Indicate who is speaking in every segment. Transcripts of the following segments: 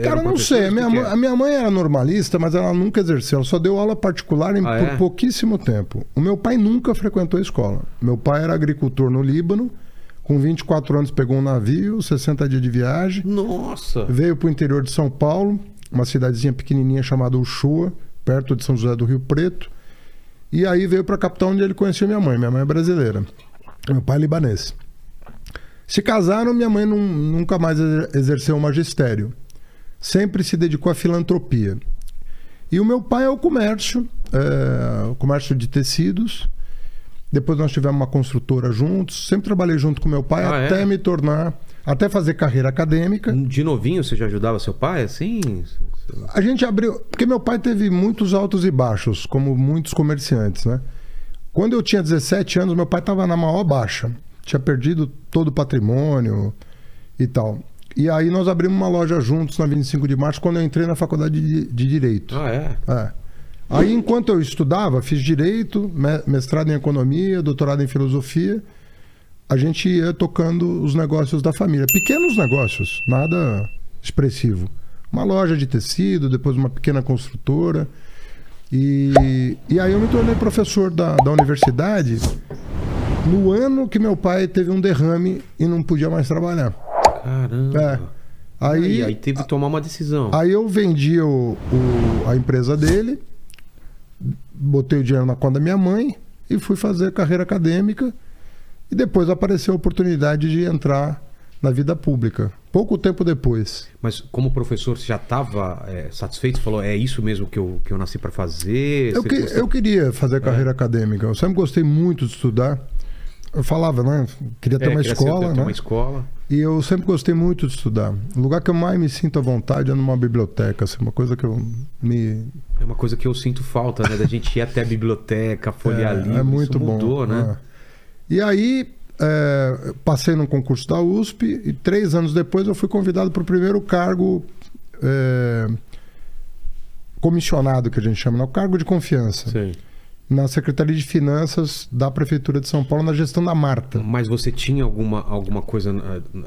Speaker 1: Cara, não sei. A minha mãe era normalista, mas ela nunca exerceu. Ela só deu aula particular por pouquíssimo tempo. O meu pai nunca frequentou a escola. Meu pai era agricultor no Líbano. Com 24 anos pegou um navio, 60 dias de viagem.
Speaker 2: Nossa!
Speaker 1: Veio para o interior de São Paulo, uma cidadezinha pequenininha chamada Uchoa, perto de São José do Rio Preto. E aí veio para a capital onde ele conheceu minha mãe. Minha mãe é brasileira. Meu pai é libanês. Se casaram, minha mãe nunca mais exerceu o magistério. Sempre se dedicou à filantropia. E o meu pai é o comércio de tecidos. Depois nós tivemos uma construtora juntos. Sempre trabalhei junto com meu pai até me tornar... Até fazer carreira acadêmica.
Speaker 2: De novinho você já ajudava seu pai, assim?
Speaker 1: A gente abriu... Porque meu pai teve muitos altos e baixos, como muitos comerciantes, né? Quando eu tinha 17 anos, meu pai estava na maior baixa. Tinha perdido todo o patrimônio e tal. E aí nós abrimos uma loja juntos na 25 de março, quando eu entrei na faculdade de Direito. Aí, enquanto eu estudava, fiz Direito, mestrado em Economia, doutorado em Filosofia... A gente ia tocando os negócios da família. Pequenos negócios, nada expressivo. Uma loja de tecido, depois uma pequena construtora. E aí eu me tornei professor da universidade no ano que meu pai teve um derrame e não podia mais trabalhar.
Speaker 2: Caramba! Aí teve que tomar uma decisão.
Speaker 1: Aí eu vendi a empresa dele, botei o dinheiro na conta da minha mãe e fui fazer carreira acadêmica. E depois apareceu a oportunidade de entrar na vida pública. Pouco tempo depois.
Speaker 2: Mas como professor, você já estava satisfeito? Falou, é isso mesmo que eu nasci para fazer?
Speaker 1: Eu queria fazer carreira acadêmica. Eu sempre gostei muito de estudar. Eu falava, né? Queria ter uma escola, né?
Speaker 2: Uma escola.
Speaker 1: E eu sempre gostei muito de estudar. O lugar que eu mais me sinto à vontade é numa biblioteca. Assim, uma coisa que eu me...
Speaker 2: É uma coisa que eu sinto falta, né? Da gente ir até a biblioteca, folhear livros.
Speaker 1: É muito
Speaker 2: isso mudou,
Speaker 1: bom,
Speaker 2: né?
Speaker 1: E aí, passei no concurso da USP e 3 anos depois eu fui convidado para o primeiro cargo comissionado, que a gente chama, o cargo de confiança.
Speaker 2: Sim.
Speaker 1: Na Secretaria de Finanças da Prefeitura de São Paulo, na gestão da Marta.
Speaker 2: Mas você tinha alguma coisa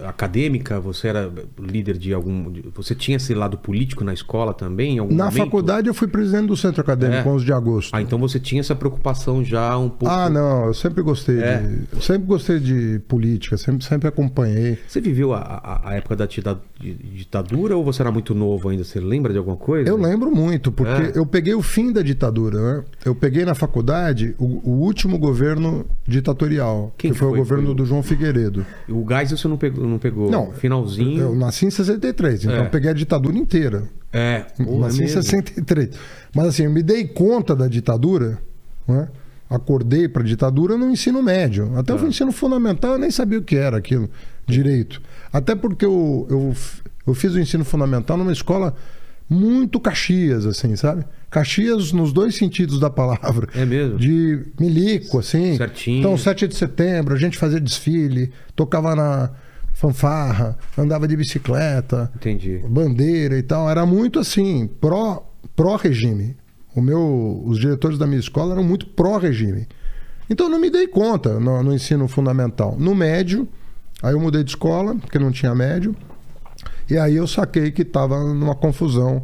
Speaker 2: acadêmica? Você era líder de algum... Você tinha esse lado político na escola também? Em algum
Speaker 1: na
Speaker 2: momento?
Speaker 1: Faculdade eu fui presidente do Centro Acadêmico, 11 de agosto.
Speaker 2: Então você tinha essa preocupação já um pouco...
Speaker 1: Não, eu sempre gostei eu sempre gostei de política, sempre acompanhei.
Speaker 2: Você viveu a época da ditadura ou você era muito novo ainda? Você lembra de alguma coisa?
Speaker 1: Eu lembro muito, porque eu peguei o fim da ditadura, né? Eu peguei na faculdade o último governo ditatorial, que foi o governo do João Figueiredo.
Speaker 2: O Geisel você não pegou?
Speaker 1: Não.
Speaker 2: Finalzinho?
Speaker 1: Eu nasci em 63, então eu peguei a ditadura inteira. Nasci em 63. Mas assim, eu me dei conta da ditadura, né? Acordei para a ditadura no ensino médio. Até o ensino fundamental eu nem sabia o que era aquilo, direito. Até porque eu fiz o ensino fundamental numa escola muito Caxias, assim, sabe? Caxias nos dois sentidos da palavra.
Speaker 2: É mesmo?
Speaker 1: De milico, assim.
Speaker 2: Certinho.
Speaker 1: Então, 7 de setembro, a gente fazia desfile, tocava na fanfarra, andava de bicicleta.
Speaker 2: Entendi.
Speaker 1: Bandeira e tal. Era muito, assim, pró-regime. Os diretores da minha escola eram muito pró-regime. Então, eu não me dei conta no ensino fundamental. No médio, aí eu mudei de escola, porque não tinha médio. E aí eu saquei que estava numa confusão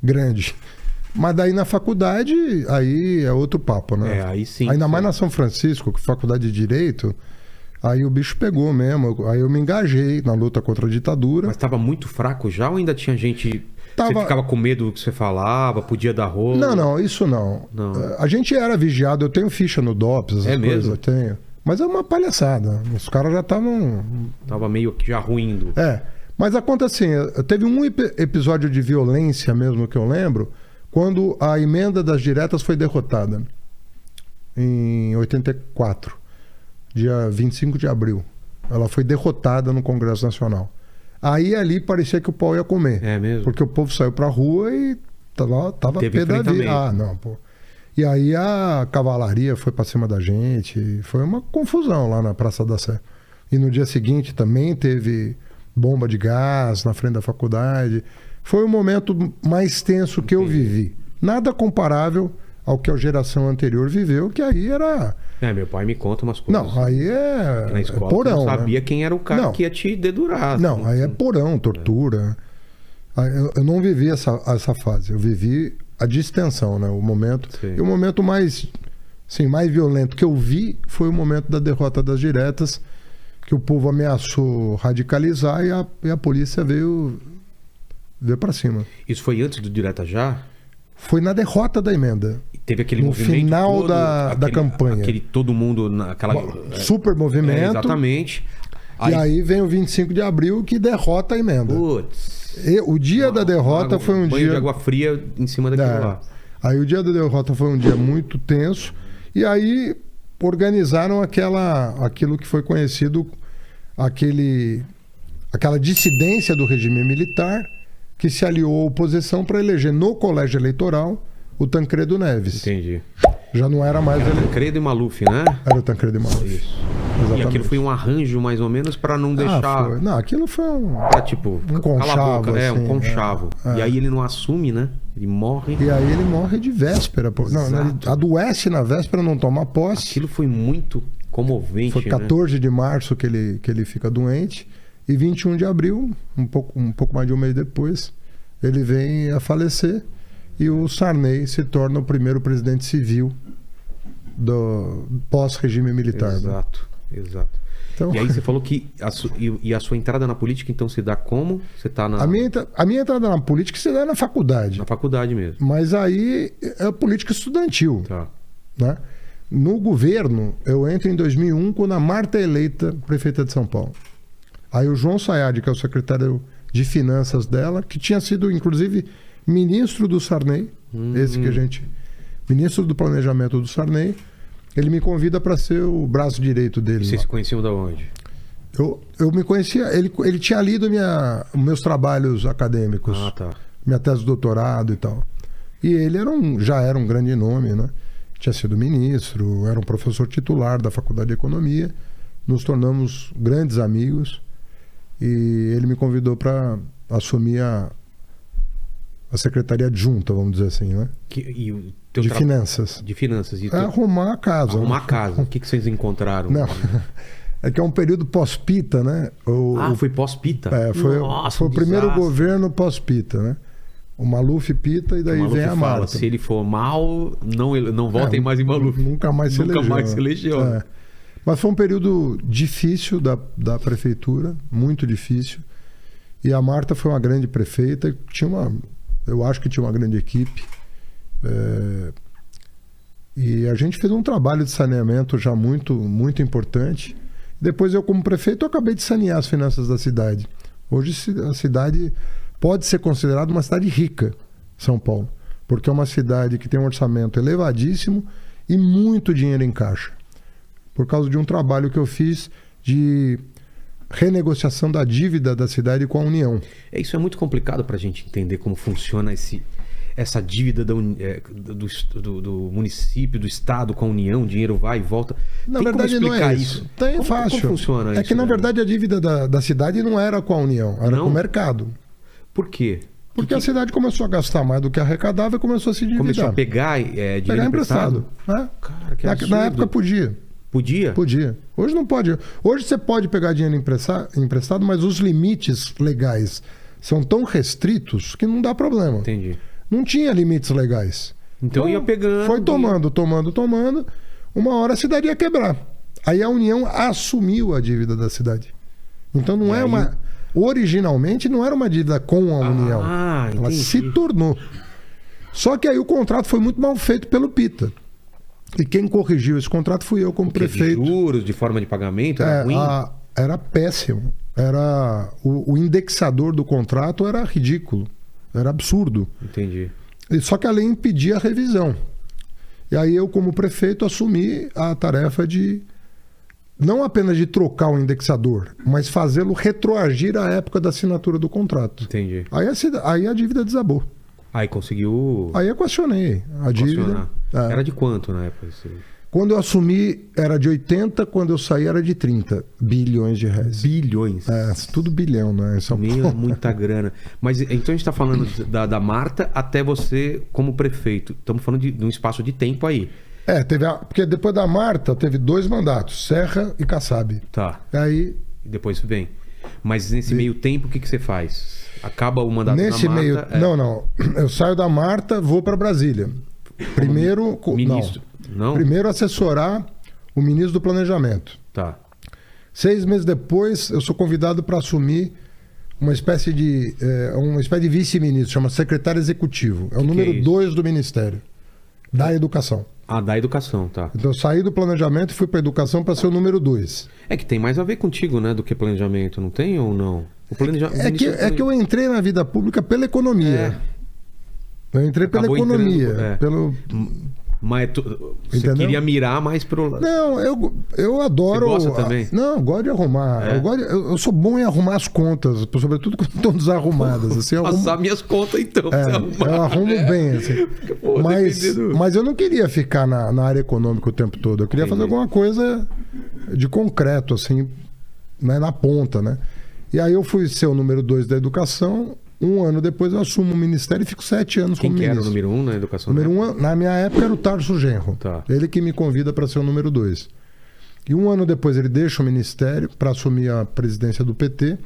Speaker 1: grande. Mas daí na faculdade, aí é outro papo, né?
Speaker 2: Aí sim.
Speaker 1: Ainda mais na São Francisco, que faculdade de Direito, aí o bicho pegou mesmo. Aí eu me engajei na luta contra a ditadura.
Speaker 2: Mas estava muito fraco já ou ainda tinha gente...
Speaker 1: Você
Speaker 2: ficava com medo do que você falava, podia dar rolo?
Speaker 1: Não, isso não. A gente era vigiado, eu tenho ficha no DOPS, essas coisas,
Speaker 2: mesmo?
Speaker 1: Eu tenho. Mas é uma palhaçada. Os caras já estavam...
Speaker 2: Tava meio que já ruindo.
Speaker 1: Mas a conta assim, teve um episódio de violência mesmo que eu lembro, quando a emenda das diretas foi derrotada, em 84, dia 25 de abril. Ela foi derrotada no Congresso Nacional. Aí ali parecia que o pau ia comer.
Speaker 2: É mesmo?
Speaker 1: Porque o povo saiu pra rua e tava pé da vida. E aí a cavalaria foi pra cima da gente. Foi uma confusão lá na Praça da Sé. E no dia seguinte também teve bomba de gás na frente da faculdade. Foi o momento mais tenso que eu vivi. Nada comparável ao que a geração anterior viveu, que aí era...
Speaker 2: meu pai me conta umas coisas.
Speaker 1: Não, aí
Speaker 2: na escola,
Speaker 1: porão.
Speaker 2: Eu não sabia,
Speaker 1: né?
Speaker 2: quem era o cara que ia te dedurar.
Speaker 1: Não, aí é porão, tortura. Eu não vivi essa fase. Eu vivi a distensão, né? O momento.
Speaker 2: Sim.
Speaker 1: E o momento mais violento que eu vi foi o momento da derrota das diretas, que o povo ameaçou radicalizar e a polícia veio para cima.
Speaker 2: Isso foi antes do Direta Já?
Speaker 1: Foi na derrota da emenda.
Speaker 2: E teve aquele
Speaker 1: No
Speaker 2: movimento
Speaker 1: final
Speaker 2: todo,
Speaker 1: da campanha.
Speaker 2: Aquele todo mundo naquela...
Speaker 1: Super movimento.
Speaker 2: Exatamente.
Speaker 1: E aí vem o 25 de abril que derrota a emenda.
Speaker 2: Putz.
Speaker 1: O dia da derrota foi um
Speaker 2: banho
Speaker 1: dia...
Speaker 2: de água fria em cima daquilo lá.
Speaker 1: Aí o dia da derrota foi um dia muito tenso. E aí organizaram aquilo que foi conhecido, aquela dissidência do regime militar que se aliou à oposição para eleger no colégio eleitoral o Tancredo Neves.
Speaker 2: Entendi.
Speaker 1: Já não era mais...
Speaker 2: Tancredo e Maluf, né?
Speaker 1: Era o Tancredo e Maluf.
Speaker 2: Isso.
Speaker 1: Exatamente.
Speaker 2: E aquilo foi um arranjo, mais ou menos, para não deixar...
Speaker 1: Foi. Não, aquilo foi
Speaker 2: Pra, tipo,
Speaker 1: um
Speaker 2: cala a
Speaker 1: conchavo.
Speaker 2: boca.
Speaker 1: Assim,
Speaker 2: um conchavo.
Speaker 1: É.
Speaker 2: E aí ele não assume, né? Ele morre.
Speaker 1: E aí ele morre de véspera. Pô. Não, ele adoece na véspera, não toma posse.
Speaker 2: Aquilo foi muito comovente,
Speaker 1: Foi 14 de março que ele fica doente. E 21 de abril, um pouco mais de um mês depois, ele vem a falecer. E o Sarney se torna o primeiro presidente civil do pós-regime militar.
Speaker 2: Exato, exato.
Speaker 1: Então,
Speaker 2: E aí você falou que a sua entrada na política, então, se dá como? Você está
Speaker 1: a minha entrada na política se dá na faculdade.
Speaker 2: na faculdade mesmo.
Speaker 1: Mas aí é política estudantil.
Speaker 2: Tá.
Speaker 1: Né? No governo, eu entro em 2001 quando a Marta é eleita prefeita de São Paulo. Aí o João Sayad, que é o secretário de finanças dela, que tinha sido, inclusive, ministro do Sarney, ministro do planejamento do Sarney, ele me convida para ser o braço direito dele.
Speaker 2: Vocês
Speaker 1: lá.
Speaker 2: se conheciam da onde?
Speaker 1: Eu me conhecia, ele tinha lido meus trabalhos acadêmicos,
Speaker 2: Tá.
Speaker 1: minha tese de doutorado e tal. E ele já era um grande nome, né? Tinha sido ministro, era um professor titular da Faculdade de Economia. Nos tornamos grandes amigos e ele me convidou para assumir a secretaria adjunta, vamos dizer assim, né? De finanças.
Speaker 2: De finanças. E
Speaker 1: Arrumar a casa.
Speaker 2: arrumar
Speaker 1: né?
Speaker 2: a casa. O que vocês encontraram?
Speaker 1: Não. É que é um período pós-Pita, né?
Speaker 2: Foi pós-Pita?
Speaker 1: Foi o primeiro governo pós-Pita, né? O Maluf Pita e daí
Speaker 2: Maluf
Speaker 1: vem a
Speaker 2: fala,
Speaker 1: Marta.
Speaker 2: se ele for mal, não votem mais em Maluf.
Speaker 1: Nunca mais se elegeu.
Speaker 2: Nunca mais se elegeu.
Speaker 1: É. Mas foi um período difícil da prefeitura, muito difícil. E a Marta foi uma grande prefeita, eu acho que tinha uma grande equipe. E a gente fez um trabalho de saneamento já muito, muito importante. Depois eu, como prefeito, eu acabei de sanear as finanças da cidade. Hoje a cidade pode ser considerada uma cidade rica, São Paulo, porque é uma cidade que tem um orçamento elevadíssimo e muito dinheiro em caixa, por causa de um trabalho que eu fiz de renegociação da dívida da cidade com a União.
Speaker 2: Isso é muito complicado para a gente entender como funciona essa dívida do município, do estado com a União, o dinheiro vai e volta.
Speaker 1: Na verdade não é isso. Tem fácil.
Speaker 2: Como funciona isso?
Speaker 1: É que na verdade a dívida da cidade não era com a União, era com o mercado.
Speaker 2: Por quê?
Speaker 1: Porque a cidade começou a gastar mais do que arrecadava e começou a se endividar.
Speaker 2: Começou a pegar dinheiro emprestado?
Speaker 1: Né?
Speaker 2: Cara, que absurdo.
Speaker 1: Na época podia.
Speaker 2: Podia?
Speaker 1: Podia. Hoje não pode. Hoje você pode pegar dinheiro emprestado, mas os limites legais são tão restritos que não dá problema.
Speaker 2: Entendi.
Speaker 1: Não tinha limites legais.
Speaker 2: Então ia pegando.
Speaker 1: Foi tomando. Uma hora a cidade ia quebrar. Aí a União assumiu a dívida da cidade. Então não originalmente não era uma dívida com a União. Ela se tornou. Só que aí o contrato foi muito mal feito pelo Pita. E quem corrigiu esse contrato fui eu como prefeito.
Speaker 2: De juros, de forma de pagamento, era ruim?
Speaker 1: Era péssimo. O indexador do contrato era ridículo. Era absurdo.
Speaker 2: Entendi.
Speaker 1: Só que a lei impedia a revisão. E aí eu, como prefeito, assumi a tarefa de não apenas de trocar o indexador, mas fazê-lo retroagir à época da assinatura do contrato.
Speaker 2: Entendi.
Speaker 1: Aí a dívida desabou.
Speaker 2: Aí conseguiu...
Speaker 1: Aí equacionei a dívida.
Speaker 2: Era de quanto na época?
Speaker 1: Quando eu assumi era de 80, quando eu saí era de 30 bilhões de reais.
Speaker 2: Bilhões?
Speaker 1: Tudo bilhão, né?
Speaker 2: Muita grana. Mas então a gente está falando da Marta até você como prefeito. Estamos falando de um espaço de tempo aí.
Speaker 1: Porque depois da Marta teve 2 mandatos, Serra e Kassab.
Speaker 2: Tá.
Speaker 1: Aí...
Speaker 2: E depois vem. Mas nesse meio tempo, o que você faz? Acaba o mandato
Speaker 1: Nesse
Speaker 2: da Marta...
Speaker 1: meio... Não. Eu saio da Marta, vou para Brasília. Primeiro...
Speaker 2: Ministro. Não?
Speaker 1: Primeiro assessorar o ministro do Planejamento.
Speaker 2: Tá.
Speaker 1: 6 meses depois, eu sou convidado para assumir uma espécie de vice-ministro, chama secretário executivo. É o número 2 do Ministério da Educação.
Speaker 2: Ah, da Educação, tá.
Speaker 1: Então eu saí do Planejamento e fui para a Educação para ser o número 2.
Speaker 2: É que tem mais a ver contigo, né, do que planejamento, não tem ou não? O
Speaker 1: É que eu entrei na vida pública pela economia. Eu entrei pela economia.
Speaker 2: Mas você queria mirar mais pro lado.
Speaker 1: Não, eu adoro.
Speaker 2: Você gosta também?
Speaker 1: Não, eu gosto de arrumar. Eu sou bom em arrumar as contas, sobretudo quando estão desarrumadas. Assim,
Speaker 2: passar minhas contas, então.
Speaker 1: Eu arrumo bem, assim.
Speaker 2: Pô,
Speaker 1: mas eu não queria ficar na área econômica o tempo todo. Eu queria fazer alguma coisa de concreto, assim, né, na ponta, né? E aí eu fui ser o número 2 da Educação. 1 ano depois eu assumo o ministério e fico 7 anos como ministro. Quem
Speaker 2: era o número 1 na Educação?
Speaker 1: Número 1, na minha época, era o Tarso Genro.
Speaker 2: Tá.
Speaker 1: Ele que me convida para ser o número 2. E 1 ano depois ele deixa o ministério para assumir a presidência do PT.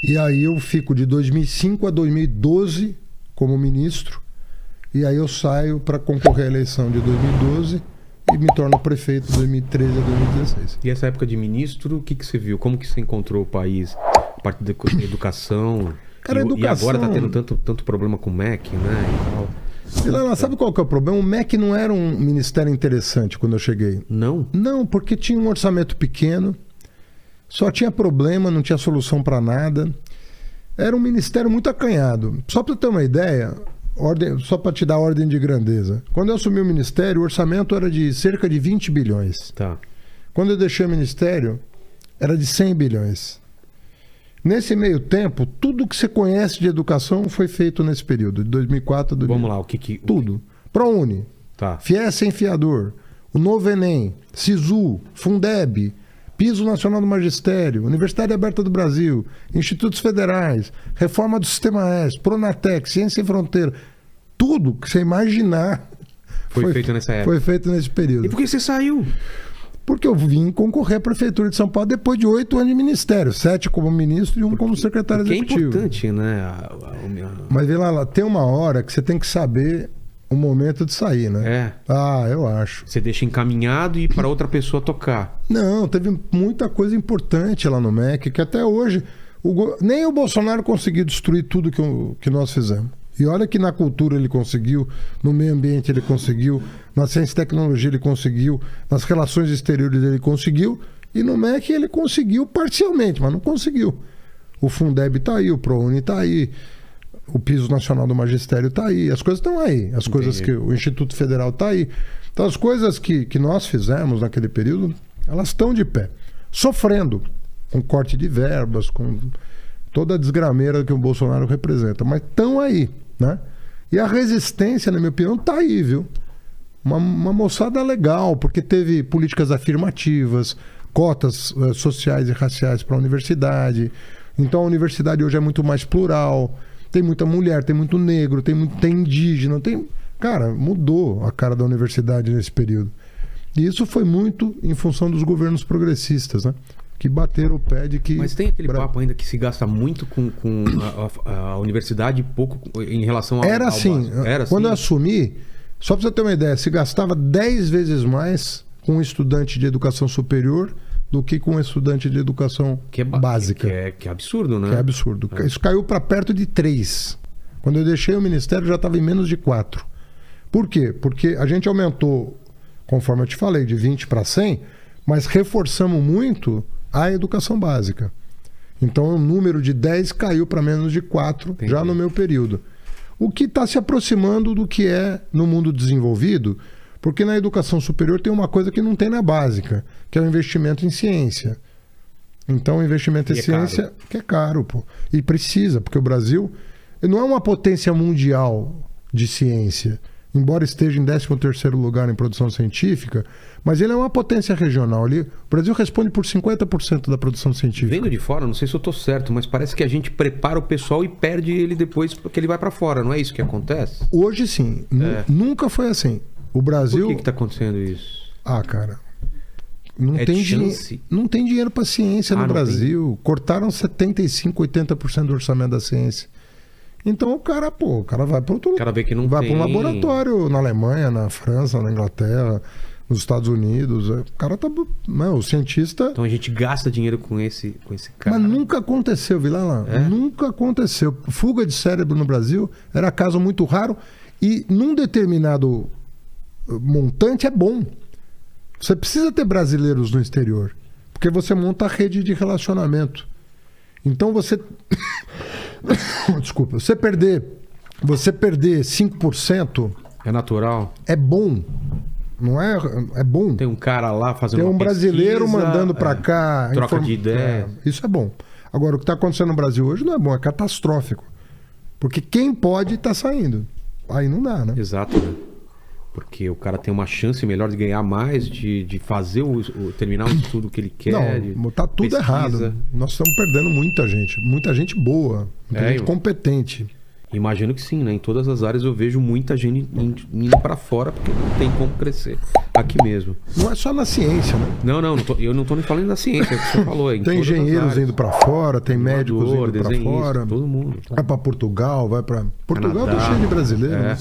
Speaker 1: E aí eu fico de 2005 a 2012 como ministro. E aí eu saio para concorrer à eleição de 2012 e me torno prefeito de 2013 a 2016.
Speaker 2: E essa época de ministro, o que você viu? Como que você encontrou o país? A parte da educação.
Speaker 1: Cara,
Speaker 2: e agora tá tendo tanto problema com o MEC, né? E tal.
Speaker 1: Vilana, sabe qual que é o problema? O MEC não era um ministério interessante quando eu cheguei.
Speaker 2: Não?
Speaker 1: Não, porque tinha um orçamento pequeno, só tinha problema, não tinha solução para nada. Era um ministério muito acanhado. Só para ter uma ideia, só para te dar ordem de grandeza. Quando eu assumi o ministério, o orçamento era de cerca de 20 bilhões.
Speaker 2: Tá.
Speaker 1: Quando eu deixei o ministério, era de 100 bilhões. Nesse meio tempo, tudo que você conhece de educação foi feito nesse período, de 2004 a 2000.
Speaker 2: Vamos lá, o que...
Speaker 1: Tudo. ProUni,
Speaker 2: tá.
Speaker 1: FIES sem fiador, o Novo Enem, SISU, Fundeb, Piso Nacional do Magistério, Universidade Aberta do Brasil, Institutos Federais, Reforma do Sistema S, Pronatec, Ciência Sem Fronteira. Tudo que você imaginar
Speaker 2: foi feito nessa época.
Speaker 1: Foi feito nesse período.
Speaker 2: E por que você saiu?
Speaker 1: Porque eu vim concorrer à Prefeitura de São Paulo depois de 8 anos de ministério. 7 como ministro e 1 como secretário executivo.
Speaker 2: É importante, né?
Speaker 1: Mas vê lá, tem uma hora que você tem que saber o momento de sair, né?
Speaker 2: É.
Speaker 1: Ah, eu acho.
Speaker 2: Você deixa encaminhado e para outra pessoa tocar.
Speaker 1: Não, teve muita coisa importante lá no MEC, que até hoje nem o Bolsonaro conseguiu destruir tudo que nós fizemos. E olha que na cultura ele conseguiu, no meio ambiente ele conseguiu, na ciência e tecnologia ele conseguiu, nas relações exteriores ele conseguiu, e no MEC ele conseguiu parcialmente, mas não conseguiu. O Fundeb está aí, o ProUni está aí, o Piso Nacional do Magistério está aí, as coisas estão aí, as coisas que o Instituto Federal está aí. Então as coisas que nós fizemos naquele período, elas estão de pé, sofrendo com corte de verbas, com toda a desgrameira que o Bolsonaro representa, mas estão aí, né? E a resistência, na minha opinião, está aí, viu? Uma moçada legal, porque teve políticas afirmativas, cotas sociais e raciais para a universidade. Então a universidade hoje é muito mais plural, tem muita mulher, tem muito negro, tem indígena, Cara, mudou a cara da universidade nesse período. E isso foi muito em função dos governos progressistas, né? Que bateram o pé de que...
Speaker 2: Mas tem aquele papo ainda que se gasta muito com a universidade e pouco em relação ao...
Speaker 1: Era assim.
Speaker 2: Era
Speaker 1: quando
Speaker 2: assim?
Speaker 1: eu assumi, só para você ter uma ideia, se gastava 10 vezes mais com um estudante de educação superior do que com um estudante de educação básica.
Speaker 2: Que é absurdo, né?
Speaker 1: Que é absurdo. Isso caiu para perto de 3. Quando eu deixei o ministério, já estava em menos de 4. Por quê? Porque a gente aumentou, conforme eu te falei, de 20 para 100, mas reforçamos muito a educação básica. Então o número de 10 caiu para menos de 4. Entendi. Já no meu período. O que está se aproximando do que é no mundo desenvolvido, porque na educação superior tem uma coisa que não tem na básica, que é o investimento em ciência. Então o investimento em ciência caro. Que é caro, pô. E precisa, porque o Brasil não é uma potência mundial de ciência, embora esteja em 13º lugar em produção científica, mas ele é uma potência regional. O Brasil responde por 50% da produção científica.
Speaker 2: Vendo de fora, não sei se eu estou certo, mas parece que a gente prepara o pessoal e perde ele depois porque ele vai para fora, não é isso que acontece?
Speaker 1: Hoje sim. Nunca foi assim. O Brasil...
Speaker 2: Por que está acontecendo isso?
Speaker 1: Ah, cara... Não,
Speaker 2: É
Speaker 1: tem,
Speaker 2: chance.
Speaker 1: não tem dinheiro para ciência no
Speaker 2: não
Speaker 1: Brasil. Cortaram 75, 80% do orçamento da ciência. Então o cara vai para outro
Speaker 2: O cara vê que não
Speaker 1: vai
Speaker 2: tem.
Speaker 1: para um laboratório na Alemanha, na França, na Inglaterra, nos Estados Unidos. O cara tá. Não, o cientista.
Speaker 2: Então a gente gasta dinheiro com esse cara.
Speaker 1: Mas nunca aconteceu, Vilela. Nunca aconteceu. Fuga de cérebro no Brasil era caso muito raro e num determinado montante é bom. Você precisa ter brasileiros no exterior, porque você monta a rede de relacionamento. Então você desculpa, você perder 5%
Speaker 2: É natural.
Speaker 1: é bom. Não é? É bom.
Speaker 2: Tem um cara lá fazendo
Speaker 1: Tem um
Speaker 2: uma
Speaker 1: brasileiro
Speaker 2: pesquisa,
Speaker 1: mandando para cá.
Speaker 2: troca de ideia.
Speaker 1: Isso é bom. Agora, o que está acontecendo no Brasil hoje não é bom, é catastrófico. Porque quem pode está saindo. Aí não dá, né?
Speaker 2: Exato, né? Porque o cara tem uma chance melhor de ganhar mais, de fazer terminar o estudo que ele quer.
Speaker 1: Não, tá tudo
Speaker 2: pesquisa.
Speaker 1: errado. Nós estamos perdendo muita gente boa, muita gente competente.
Speaker 2: Imagino que sim, né? Em todas as áreas eu vejo muita gente indo para fora porque não tem como crescer. Aqui mesmo.
Speaker 1: Não é só na ciência, né?
Speaker 2: Não, eu não tô nem falando da ciência, é o que você falou.
Speaker 1: Tem engenheiros indo para fora, tem médicos indo para fora.
Speaker 2: Todo mundo.
Speaker 1: Vai para Portugal, vai para... Portugal tá cheio de brasileiros.
Speaker 2: É.
Speaker 1: Né?